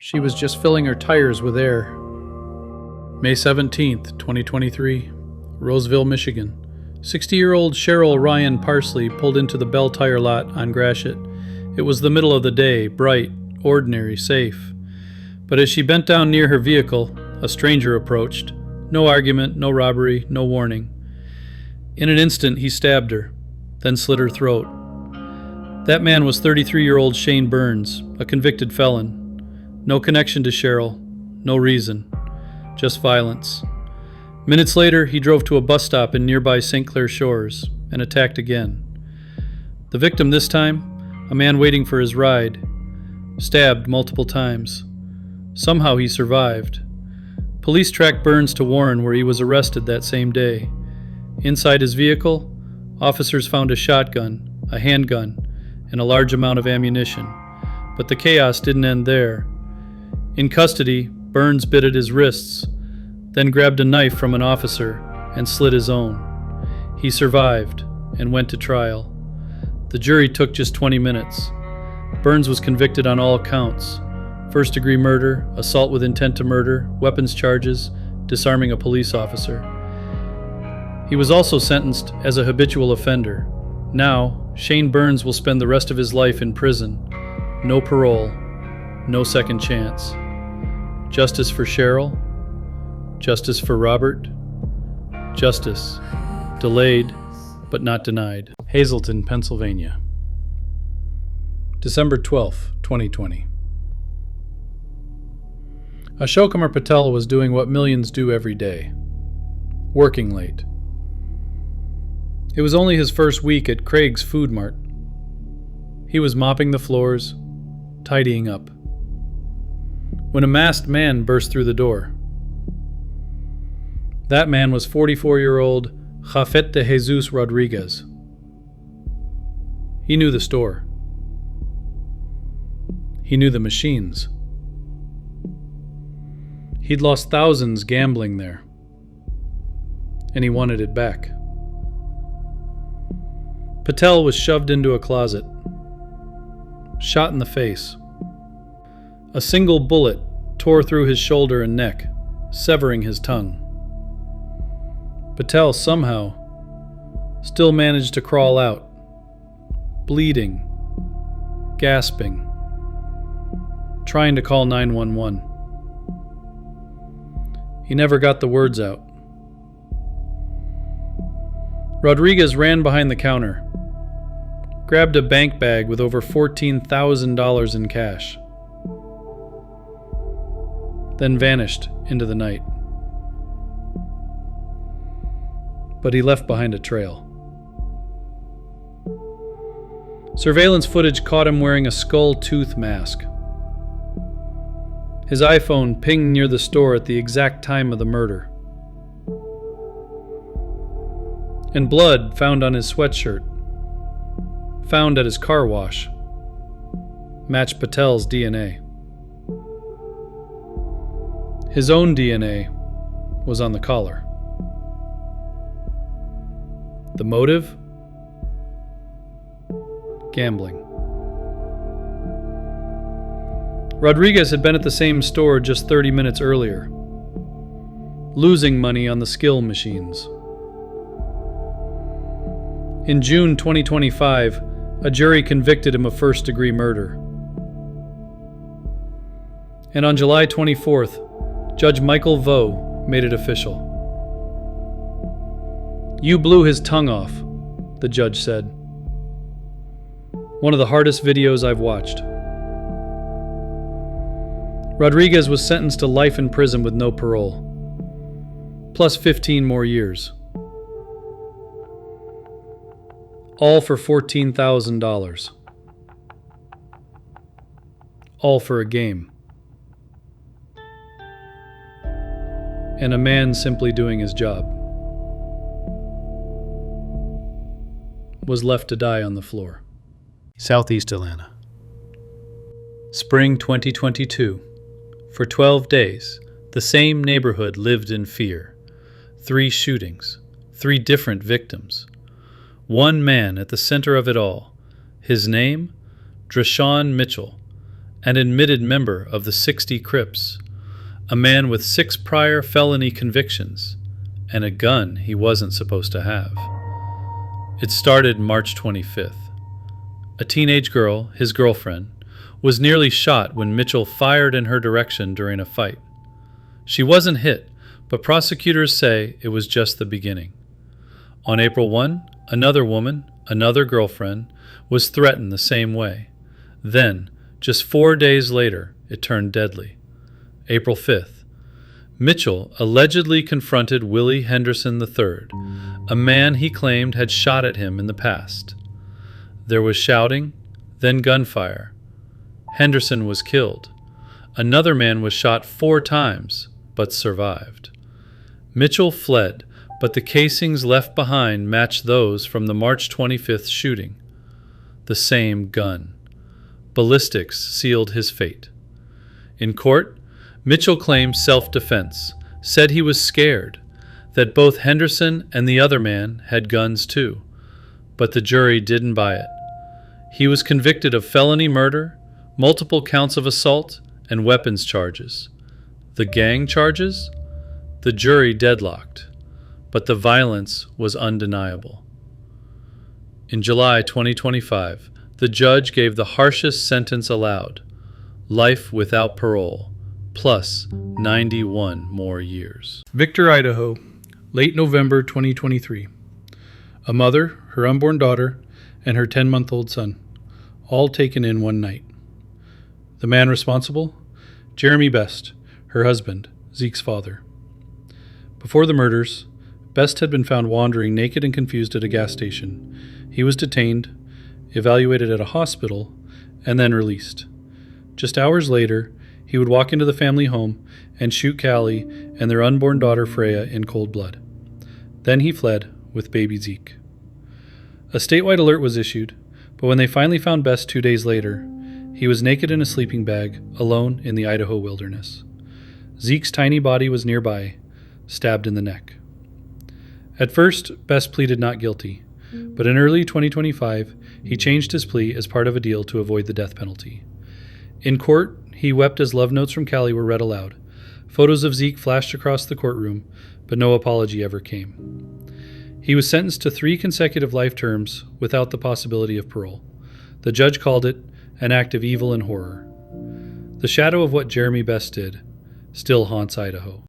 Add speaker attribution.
Speaker 1: She was just filling her tires with air. May 17th, 2023, Roseville, Michigan. 60-year-old Cheryl Ryan Parsley pulled into the Bell Tire lot on Gratiot. It was the middle of the day, bright, ordinary, safe. But as she bent down near her vehicle, a stranger approached. No argument, no robbery, no warning. In an instant, he stabbed her, then slit her throat. That man was 33-year-old Shane Burns, a convicted felon. No connection to Cheryl, no reason, just violence. Minutes later, he drove to a bus stop in nearby St. Clair Shores and attacked again. The victim this time, a man waiting for his ride, stabbed multiple times. Somehow he survived. Police tracked Burns to Warren, where he was arrested that same day. Inside his vehicle, officers found a shotgun, a handgun, and a large amount of ammunition. But the chaos didn't end there. In custody, Burns bit at his wrists, then grabbed a knife from an officer and slit his own. He survived and went to trial. The jury took just 20 minutes. Burns was convicted on all counts: first-degree murder, assault with intent to murder, weapons charges, disarming a police officer. He was also sentenced as a habitual offender. Now, Shane Burns will spend the rest of his life in prison. No parole, no second chance. Justice for Cheryl, justice for Robert, justice delayed but not denied. Hazleton, Pennsylvania. December 12, 2020. Ashok Patel was doing what millions do every day, working late. It was only his first week at Craig's Food Mart. He was mopping the floors, tidying up, when a masked man burst through the door. That man was 44-year-old Jafet de Jesus Rodriguez. He knew the store. He knew the machines. He'd lost thousands gambling there, and he wanted it back. Patel was shoved into a closet, shot in the face. A single bullet tore through his shoulder and neck, severing his tongue. Patel somehow still managed to crawl out, bleeding, gasping, trying to call 911. He never got the words out. Rodriguez ran behind the counter, grabbed a bank bag with over $14,000 in cash, then vanished into the night. But he left behind a trail. Surveillance footage caught him wearing a skull tooth mask. His iPhone pinged near the store at the exact time of the murder. And blood found on his sweatshirt, found at his car wash, matched Patel's DNA. His own DNA was on the collar. The motive? Gambling. Rodriguez had been at the same store just 30 minutes earlier, losing money on the skill machines. In June 2025, a jury convicted him of first-degree murder. And on July 24th, Judge Michael Vo made it official. "You blew his tongue off," the judge said. "One of the hardest videos I've watched." Rodriguez was sentenced to life in prison with no parole, plus 15 more years. All for $14,000. All for a game. And a man simply doing his job was left to die on the floor. Southeast Atlanta. Spring 2022. For 12 days, the same neighborhood lived in fear. 3 shootings, 3 different victims. One man at the center of it all. His name, Drashawn Mitchell, an admitted member of the 60 Crips, a man with 6 prior felony convictions, and a gun he wasn't supposed to have. It started March 25th. A teenage girl, his girlfriend, was nearly shot when Mitchell fired in her direction during a fight. She wasn't hit, but prosecutors say it was just the beginning. On April 1, another woman, another girlfriend, was threatened the same way. Then, just 4 days later, it turned deadly. April 5th, Mitchell allegedly confronted Willie Henderson III, a man he claimed had shot at him in the past. There was shouting, then gunfire. Henderson was killed. Another man was shot 4 times, but survived. Mitchell fled, but the casings left behind matched those from the March 25th shooting. The same gun. Ballistics sealed his fate. In court, Mitchell claimed self-defense, said he was scared, that both Henderson and the other man had guns too, but the jury didn't buy it. He was convicted of felony murder, multiple counts of assault, and weapons charges. The gang charges? The jury deadlocked, but the violence was undeniable. In July 2025, the judge gave the harshest sentence allowed, life without parole, plus 91 more years. Victor, Idaho, late November 2023. A mother, her unborn daughter, and her 10-month-old son, all taken in one night. The man responsible? Jeremy Best, her husband, Zeke's father. Before the murders, Best had been found wandering naked and confused at a gas station. He was detained, evaluated at a hospital, and then released. Just hours later, he would walk into the family home and shoot Callie and their unborn daughter Freya in cold blood. Then he fled with baby Zeke. A statewide alert was issued, but when they finally found Best 2 days later, he was naked in a sleeping bag, alone in the Idaho wilderness. Zeke's tiny body was nearby, stabbed in the neck. At first, Best pleaded not guilty, but in early 2025, he changed his plea as part of a deal to avoid the death penalty. In court, he wept as love notes from Callie were read aloud. Photos of Zeke flashed across the courtroom, but no apology ever came. He was sentenced to 3 consecutive life terms without the possibility of parole. The judge called it an act of evil and horror. The shadow of what Jeremy Best did still haunts Idaho.